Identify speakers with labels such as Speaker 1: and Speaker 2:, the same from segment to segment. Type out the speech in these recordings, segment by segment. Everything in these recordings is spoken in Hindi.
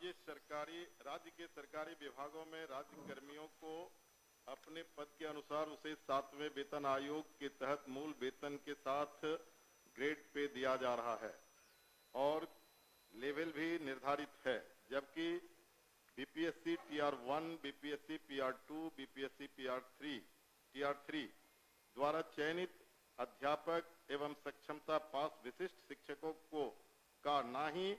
Speaker 1: राज्य के सरकारी विभागों में राज्य कर्मियों को अपने पद के अनुसार उसे 7वें वेतन आयोग के तहत मूल वेतन के साथ ग्रेड पे दिया जा रहा है और लेवल भी निर्धारित है, जबकि बीपीएससी टीआर1, बीपीएससी पीआर2, बीपीएससी टीआर3 द्वारा चयनित अध्यापक एवं सक्षमता पास विशिष्ट शिक्षकों को का ना ही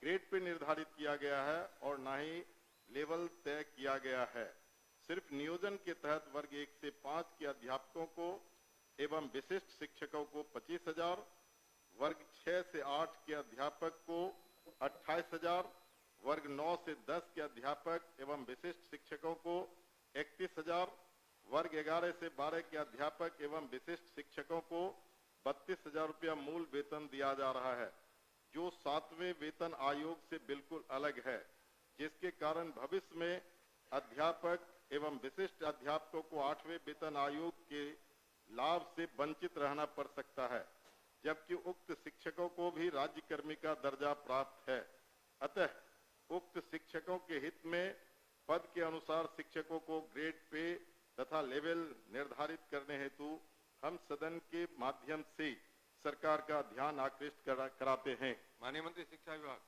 Speaker 1: ग्रेड पे निर्धारित किया गया है और ना ही लेवल तय किया गया है। सिर्फ नियोजन के तहत वर्ग 1 से 5 के अध्यापकों को एवं विशिष्ट शिक्षकों को 25,000, वर्ग 6 से 8 के अध्यापक को 28,000, वर्ग 9 से 10 के अध्यापक एवं विशिष्ट शिक्षकों को 31,000, वर्ग 11 से 12 के अध्यापक एवं विशिष्ट शिक्षकों को 32,000 रुपया मूल वेतन दिया जा रहा है, जो 7वें वेतन आयोग से बिल्कुल अलग है, जिसके कारण भविष्य में अध्यापक एवं विशिष्ट अध्यापकों को 8वें वेतन आयोग के लाभ से वंचित रहना पड़ सकता है, जबकि उक्त शिक्षकों को भी राज्य कर्मी का दर्जा प्राप्त है। अतः उक्त शिक्षकों के हित में पद के अनुसार शिक्षकों को ग्रेड पे तथा लेवल निर्धारित करने हेतु हम सदन के माध्यम से सरकार का ध्यान आकृष्ट कराते हैं।
Speaker 2: माननीय मंत्री शिक्षा विभाग।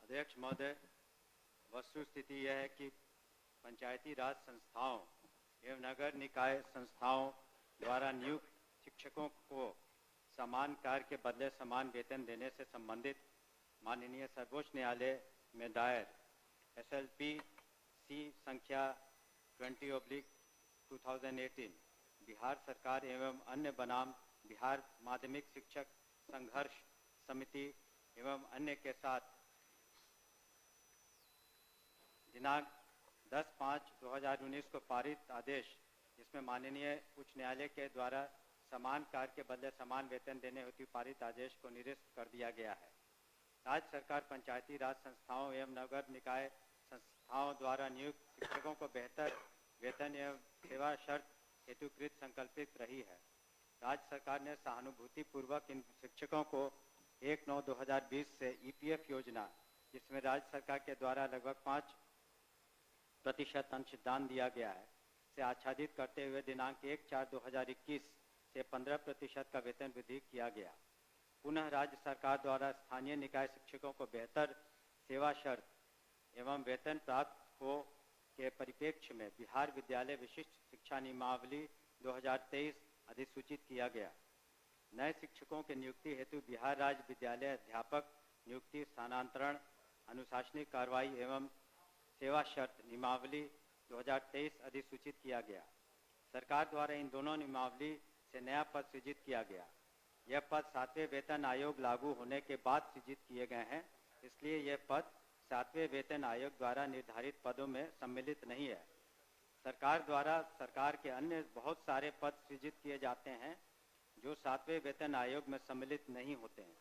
Speaker 3: अध्यक्ष महोदय, वस्तु स्थिति यह है कि पंचायती राज संस्थाओं एवं नगर निकाय संस्थाओं द्वारा नियुक्त शिक्षकों को समान कार्य के बदले समान वेतन देने से संबंधित माननीय सर्वोच्च न्यायालय में दायर SLP C संख्या 20/2018 बिहार सरकार एवं अन्य बनाम बिहार माध्यमिक शिक्षक संघर्ष समिति एवं अन्य के साथ दिनांक 10/5/2019 को पारित आदेश, जिसमें माननीय उच्च न्यायालय के द्वारा समान कार्य के बदले समान वेतन देने हेतु पारित आदेश को निरस्त कर दिया गया है। राज्य सरकार पंचायती राज संस्थाओं एवं नगर निकाय संस्थाओं द्वारा नियुक्त शिक्षकों को बेहतर वेतन एवं सेवा शर्त हेतुकृत संकल्पित रही है। राज्य सरकार ने सहानुभूतिपूर्वक इन शिक्षकों को 1/9/2020 से EPF योजना, जिसमें राज्य सरकार के द्वारा लगभग 5% अंशदान दिया गया है, से आच्छादित करते हुए दिनांक 1/4/2021 से 15% का वेतन वृद्धि किया गया। पुनः राज्य सरकार द्वारा स्थानीय निकाय शिक्षकों को बेहतर सेवा शर्त एवं वेतन प्राप्त हो के परिप्रेक्ष्य में बिहार विद्यालय विशिष्ट शिक्षा नियमावली 2023 अधिसूचित किया गया। नए शिक्षकों के नियुक्ति हेतु बिहार राज्य विद्यालय अध्यापक नियुक्ति, स्थानांतरण, अनुशासनिक कार्रवाई एवं सेवा शर्त नियमावली 2023 अधिसूचित किया गया। सरकार द्वारा इन दोनों नियमावली से नया पद सृजित किया गया। यह पद 7वें वेतन आयोग लागू होने के बाद सृजित किए गए हैं, इसलिए यह पद 7वें वेतन आयोग द्वारा निर्धारित पदों में सम्मिलित नहीं है। सरकार द्वारा सरकार के अन्य बहुत सारे पद सृजित किए जाते हैं जो 7वें वेतन आयोग में सम्मिलित नहीं होते हैं।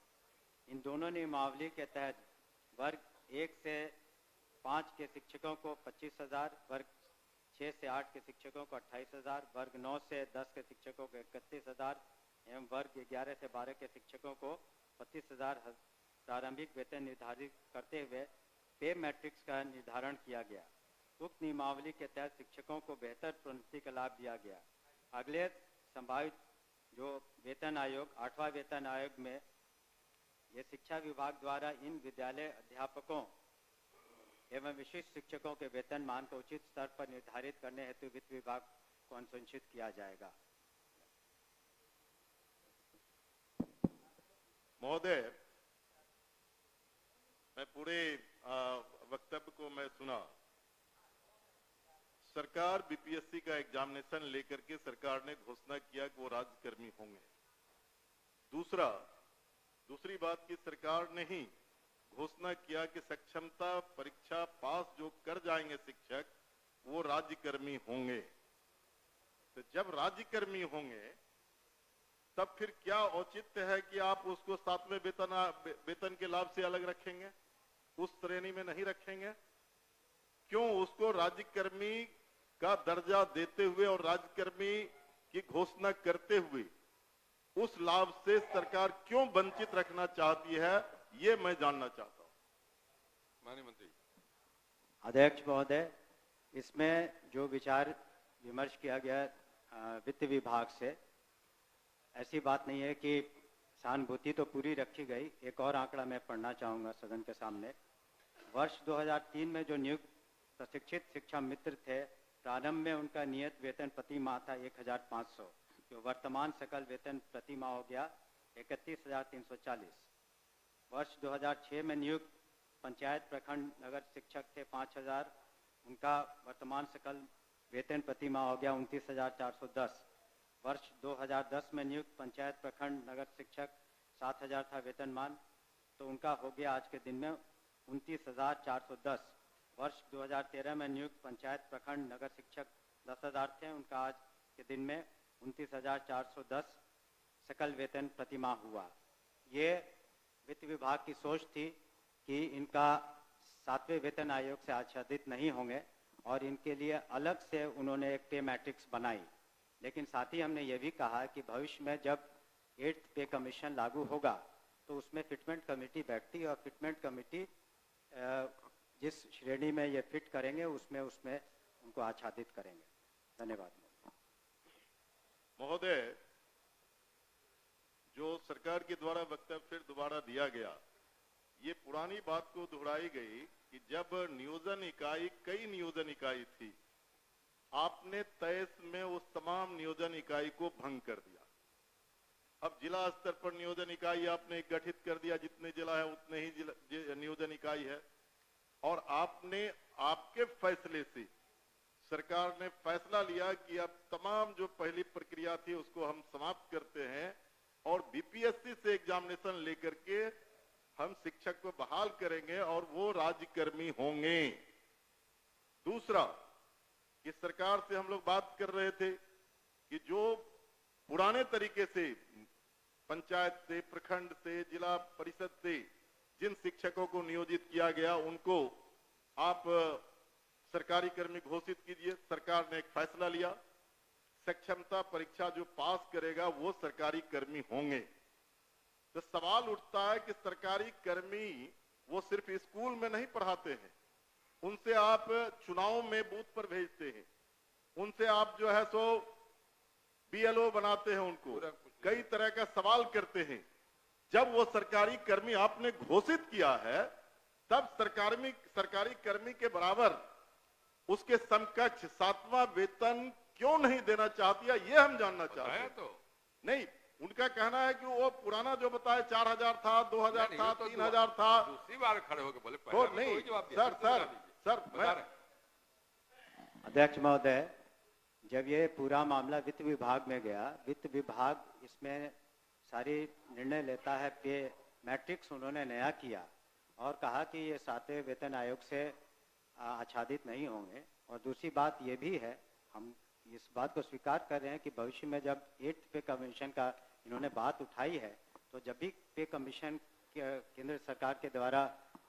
Speaker 3: इन दोनों नियमावली के तहत वर्ग 1 से 5 के शिक्षकों को 25,000, वर्ग 6 से 8 के शिक्षकों को 28,000, वर्ग 9 से 10 के शिक्षकों को 31,000 एवं वर्ग 11 से 12 के शिक्षकों को 25,000 प्रारंभिक वेतन निर्धारित करते हुए पे मैट्रिक्स का निर्धारण किया गया। उक्त नियमावली के तहत शिक्षकों को बेहतर प्रोन्नति का लाभ दिया गया। अगले संभावित जो वेतन आयोग 8वां वेतन आयोग में ये शिक्षा विभाग द्वारा इन विद्यालय अध्यापकों एवं विशिष्ट शिक्षकों के वेतन मान को उचित स्तर पर निर्धारित करने हेतु वित्त विभाग को अनुशंसित किया जाएगा।
Speaker 1: महोदय, मैं पूरे वक्तव्य को मैं सुना। सरकार बीपीएससी का एग्जामिनेशन लेकर के सरकार ने घोषणा किया कि वो राज्यकर्मी होंगे। दूसरी बात की सरकार ने ही घोषणा किया कि सक्षमता परीक्षा पास जो कर जाएंगे शिक्षक वो राज्यकर्मी होंगे। तो जब राज्यकर्मी होंगे तब फिर क्या औचित्य है कि आप उसको 7वें वेतन के लाभ से अलग रखेंगे, उस श्रेणी में नहीं रखेंगे? क्यों उसको राज्यकर्मी का दर्जा देते हुए और राज्यकर्मी की घोषणा करते हुए उस लाभ से सरकार क्यों वंचित रखना चाहती है? ये मैं जानना चाहता हूं।
Speaker 2: माननीय मंत्री।
Speaker 3: अध्यक्ष महोदय, इसमें जो विचार विमर्श किया गया वित्त विभाग से, ऐसी बात नहीं है कि सहानुभूति तो पूरी रखी गई। एक और आंकड़ा मैं पढ़ना चाहूँगा सदन के सामने। वर्ष 2003 में जो नियुक्त प्रशिक्षित शिक्षा मित्र थे, प्रारंभ में उनका नियत वेतन प्रति माह था 1500, जो वर्तमान सकल वेतन प्रति माह हो गया 31,340। वर्ष 2006 में नियुक्त पंचायत प्रखंड नगर शिक्षक थे 5000, उनका वर्तमान सकल वेतन प्रति माह हो गया 29,410। वर्ष 2010 में नियुक्त पंचायत प्रखंड नगर शिक्षक 7000 था वेतनमान, तो उनका हो गया आज के दिन में 29,410। वर्ष 2013 में नियुक्त पंचायत प्रखंड नगर शिक्षक 10,000 थे, उनका आज के दिन में 29,410 सकल वेतन प्रति माह हुआ। ये वित्त विभाग की सोच थी कि इनका 7वें वेतन आयोग से आच्छादित नहीं होंगे और इनके लिए अलग से उन्होंने एक पे मैट्रिक्स बनाई। लेकिन साथ ही हमने ये भी कहा कि भविष्य में जब 8th पे कमीशन लागू होगा तो उसमें फिटमेंट कमेटी बैठती है और फिटमेंट कमेटी जिस श्रेणी में ये फिट करेंगे उसमें उनको आच्छादित करेंगे। धन्यवाद
Speaker 1: महोदय। जो सरकार के द्वारा वक्तव्य फिर दोबारा दिया गया, ये पुरानी बात को दोहराई गई कि जब नियोजन इकाई, कई नियोजन इकाई थी, आपने 23 में उस तमाम नियोजन इकाई को भंग कर दिया। अब जिला स्तर पर नियोजन इकाई आपने गठित कर दिया, जितने जिला है उतने ही नियोजन इकाई है। और आपने, आपके फैसले से सरकार ने फैसला लिया कि अब तमाम जो पहली प्रक्रिया थी उसको हम समाप्त करते हैं और बीपीएससी से एग्जामिनेशन लेकर के हम शिक्षक को बहाल करेंगे और वो राज्यकर्मी होंगे। दूसरा, कि सरकार से हम लोग बात कर रहे थे कि जो पुराने तरीके से पंचायत से, प्रखंड से, जिला परिषद से जिन शिक्षकों को नियोजित किया गया उनको आप सरकारी कर्मी घोषित कीजिए। सरकार ने एक फैसला लिया, सक्षमता परीक्षा जो पास करेगा वो सरकारी कर्मी होंगे। तो सवाल उठता है कि सरकारी कर्मी वो सिर्फ स्कूल में नहीं पढ़ाते हैं, उनसे आप चुनाव में बूथ पर भेजते हैं, उनसे आप जो है सो बीएलओ बनाते हैं, उनको कई तरह का सवाल करते हैं। जब वो सरकारी कर्मी आपने घोषित किया है तब सरकारी कर्मी के बराबर उसके समकक्ष 7वां वेतन क्यों नहीं देना चाहती है, ये हम जानना चाहते हैं।
Speaker 2: तो
Speaker 1: नहीं, उनका कहना है कि वो पुराना जो बताया 4000 था, 2000 था, 3000 था।
Speaker 2: दूसरी बार खड़े होकर बोले
Speaker 1: तो नहीं सर
Speaker 3: अध्यक्ष महोदय, जब ये पूरा मामला वित्त विभाग में गया, वित्त विभाग इसमें सारी निर्णय लेता है। पे मैट्रिक्स उन्होंने नया किया और कहा कि ये 7वें वेतन आयोग से आच्छादित नहीं होंगे। और दूसरी बात ये भी है, हम इस बात को स्वीकार कर रहे हैं कि भविष्य में जब 8th पे कमीशन का इन्होंने बात उठाई है, तो जब भी पे कमीशन केंद्र सरकार के द्वारा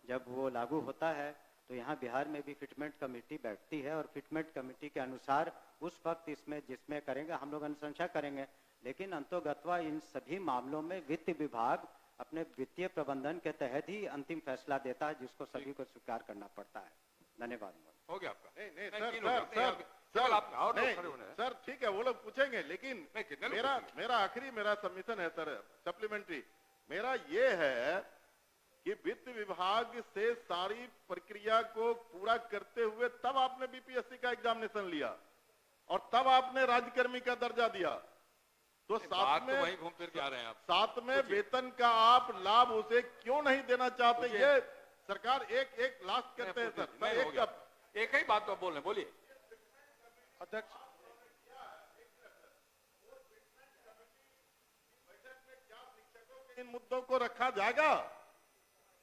Speaker 3: जब वो लागू होता है तो यहाँ बिहार में भी फिटमेंट कमेटी बैठती है और फिटमेंट कमेटी के अनुसार उस वक्त इसमें जिसमें करेंगे हम लोग अनुशंसा करेंगे। लेकिन अंतोगत्वा इन सभी मामलों में वित्त विभाग अपने वित्तीय प्रबंधन के तहत ही अंतिम फैसला देता है, जिसको सभी को स्वीकार करना पड़ता है। धन्यवाद।
Speaker 2: हो गया आपका।
Speaker 1: नहीं सर ठीक है, वो लोग पूछेंगे, लेकिन मेरा आखिरी सबमिशन है सर, सप्लीमेंट्री मेरा ये है कि वित्त विभाग से सारी प्रक्रिया को पूरा करते हुए तब आपने बीपीएससी का एग्जामिनेशन लिया और तब आपने राज्यकर्मी का दर्जा दिया। तो साथ में
Speaker 2: वहीं घूम फिर के आ रहे हैं आप।
Speaker 1: साथ में वेतन का आप लाभ उसे क्यों नहीं देना चाहते, ये सरकार एक लास्ट करते हैं सर।
Speaker 2: एक ही बात तो बोल रहे, बोलिए
Speaker 4: अध्यक्ष।
Speaker 1: इन मुद्दों को रखा जाएगा,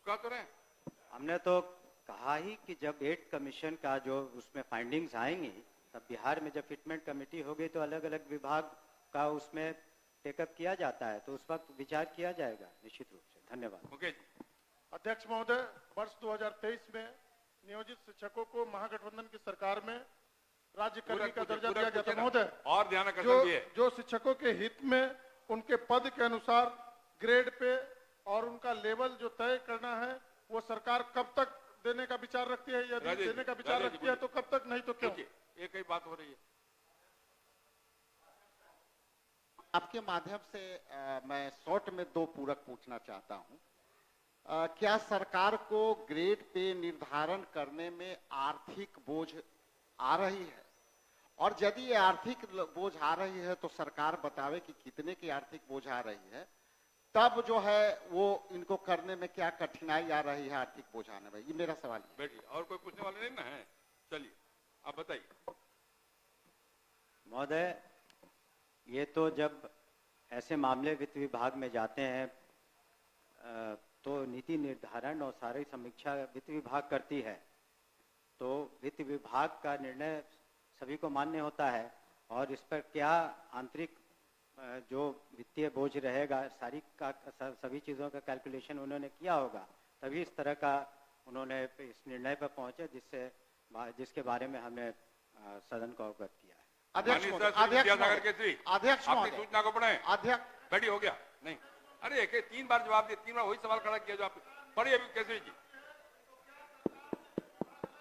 Speaker 2: क्या तो रहे?
Speaker 3: हमने तो कहा ही कि जब 8th कमीशन का जो उसमें फाइंडिंग्स आएंगी तब बिहार में जब फिटमेंट कमेटी होगी तो अलग अलग विभाग का उसमें टेकअप किया जाता है, तो उस वक्त विचार किया जाएगा निश्चित रूप से। धन्यवाद।
Speaker 2: ओके।
Speaker 4: अध्यक्ष महोदय, वर्ष 2023 में नियोजित शिक्षकों को महागठबंधन की सरकार में राज्य कर्मी का दर्जा दिया गया था महोदय।
Speaker 2: और ध्यान
Speaker 4: जो शिक्षकों के हित में उनके पद के अनुसार ग्रेड पे और उनका लेवल जो तय करना है वो सरकार कब तक देने का विचार रखती है? यदि
Speaker 2: राजेश जी,
Speaker 4: देने का विचार
Speaker 2: राजेश जी,
Speaker 4: रखती है तो कब तक, नहीं तो क्यों?
Speaker 2: पूछिए, एक ही बात हो रही है।
Speaker 5: आपके माध्यम से मैं शॉर्ट में दो पूरक पूछना चाहता हूं। क्या सरकार को ग्रेड पे निर्धारण करने में आर्थिक बोझ आ रही है? और यदि ये आर्थिक बोझ आ रही है तो सरकार बतावे कि कितने की आर्थिक बोझ आ रही है, तब जो है वो इनको करने में क्या कठिनाई आ रही है आर्थिक बोझ आने में? ये मेरा सवाल है।
Speaker 2: बैठिए, और कोई पूछने वाले नहीं ना है? चलिए आप बताइए।
Speaker 3: महोदय, ये तो जब ऐसे मामले वित्त विभाग में जाते हैं तो नीति निर्धारण और सारी समीक्षा वित्त विभाग करती है, तो वित्त विभाग का निर्णय सभी को मान्य होता है और इस पर क्या आंतरिक जो वित्तीय बोझ रहेगा सभी चीज़ों का कैलकुलेशन उन्होंने किया होगा, तभी इस तरह का उन्होंने इस निर्णय पर पहुंचे जिसके बारे में हमने सदन को अवगत किया है।
Speaker 5: अध्यक्ष
Speaker 2: माननीय
Speaker 5: महोदय,
Speaker 2: सर, श्री
Speaker 5: अध्यक्ष
Speaker 2: विद्यासागर
Speaker 5: महोदय,
Speaker 2: केसरी,
Speaker 5: अध्यक्ष
Speaker 2: आपकी
Speaker 5: महोदय,
Speaker 2: सूचना को पढ़े।
Speaker 5: अध्यक्ष
Speaker 2: बैठी हो गया नहीं? अरे एक 3 बार जवाब दिए, 3 बार वही सवाल खड़ा किया जो आप पढ़िए अभी केसरी जी।